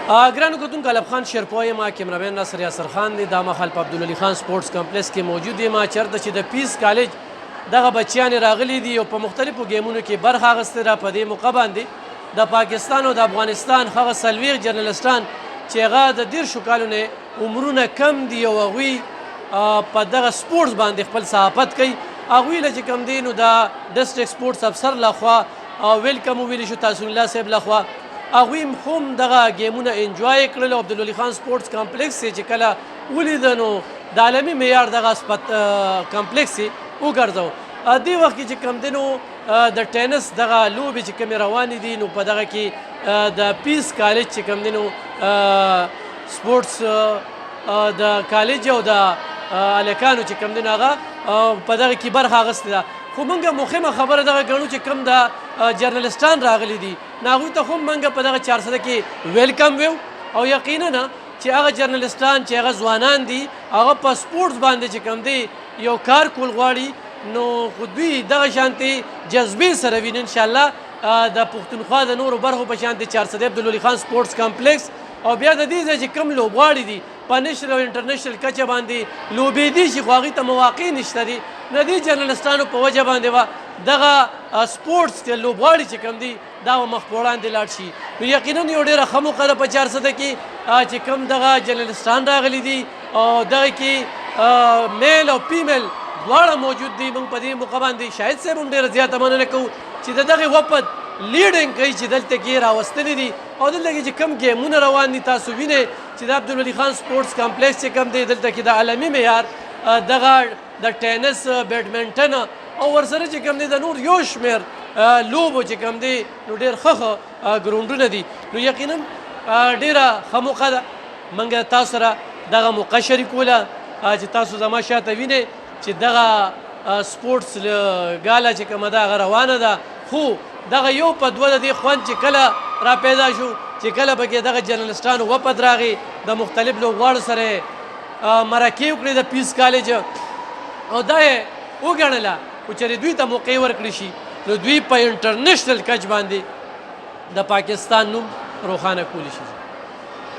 ګرانو کتونکو الب خان شیرپوی یم کیمرامین ناصر یاسر خان دی دا مهال په عبدالولي خان سپورټس کمپلیکس کې موجود یم چېرته چې د پیس کالج دغه بچیان راغلي دي او په مختلفو ګیمونو کې برخه اخیستې ده. په دې موقع باندې د پاکستان او د افغانستان هغه څلوېښت جرنلسټان چې هغه د دېرشو کالو نه عمرونه کم دي او هغوی په دغه سپورټس باندې خپل صحافت کوي. هغوی له چې کوم دی نو د ډسټرکټ سپورټس افسر لخوا ویلکم وویلی شو تحسین الله صاحب لخوا. هغوی هم دغه ګیمونه انجوای کړل او عبدالولي خان سپورټس کمپلیکس چې کله ولیده نو د عالمي معیار دغه کمپلیکس یې وګرځو. دې وخت کې چې کوم دی نو د ټینس دغه لوبې چې کومې روانې دي نو په دغه کې د پیس کالج چې کوم دی نو سپورټس د کالج او د هلکانو چې کوم دی نو هغه په دغه کې برخه اخیستې ده. خو موږ مهمه خبره دغه ګڼو چې کوم د جرنلسټان راغلي دي نو هغوی ته هم موږ په دغه 400 کې ویلکم ویو او یقینا چې هغه جرنلسټان چې هغه ځوانان دي هغه په سپورټس باندې چې کوم دی یو کار کول غواړي نو خو دوی دغه شانتې جذبې سره ویني انشاءالله د پښتونخوا د نورو برخو په شانتې 400 عبدالولي خان سپورټس کمپلیکس او بیا د دې ځای چې کوم لوبغاړي دي په نشنل او انټرنیشنل کچه باندې لوبېدي شي خو هغوی ته مواقع نشته دي. د دې جرنلسټانو په وجه باندې به دغه سپورټس چې لوبغاړي چې کوم دي دا به مخ په وړاندې لاړ شي. نو یقینا یو ډېره ښه موقع ده په 400 کې چې کوم دغه جرنلسټان راغلي دي او دغه کې میل او فیمیل دواړه موجود دي. موږ په دې موقع باندې شاهد صاحب هم ډېره زیاته مننه کوو چې د دغې وفد لیډینګ کوي چې دلته کې راوستلي دي او دلته کې چې کوم ګیمونه روان دي تاسو وینئ چې د عبدالولي خان سپورټس کمپلیکس چې کوم دی دلته کې د عالمي معیار دغه د ټینس بیډمنټن او ورسره چې کوم دی د نور یو شمېر لوبو چې کوم دی نو ډېر ښه ګراونډونه دي. نو یقینا ډېره ښه موقع ده موږ تاسو سره دغه موقع شریکوله چې تاسو زما شاته وینئ چې دغه سپورټس ګاله چې کومه ده هغه روانه ده. خو دغه یو په دوه د دې خوند چې کله را پیدا شو چې کله پکې دغه جرنلسټانو وفد راغی د مختلف لوبغاړو سره مرکې وکړې د پیس کالج او دا یې وګڼله خو چېرې دوی ته موقع ورکړی شي نو دوی په انټرنیشنل کچ باندې د پاکستان نوم روښانه کولی شي.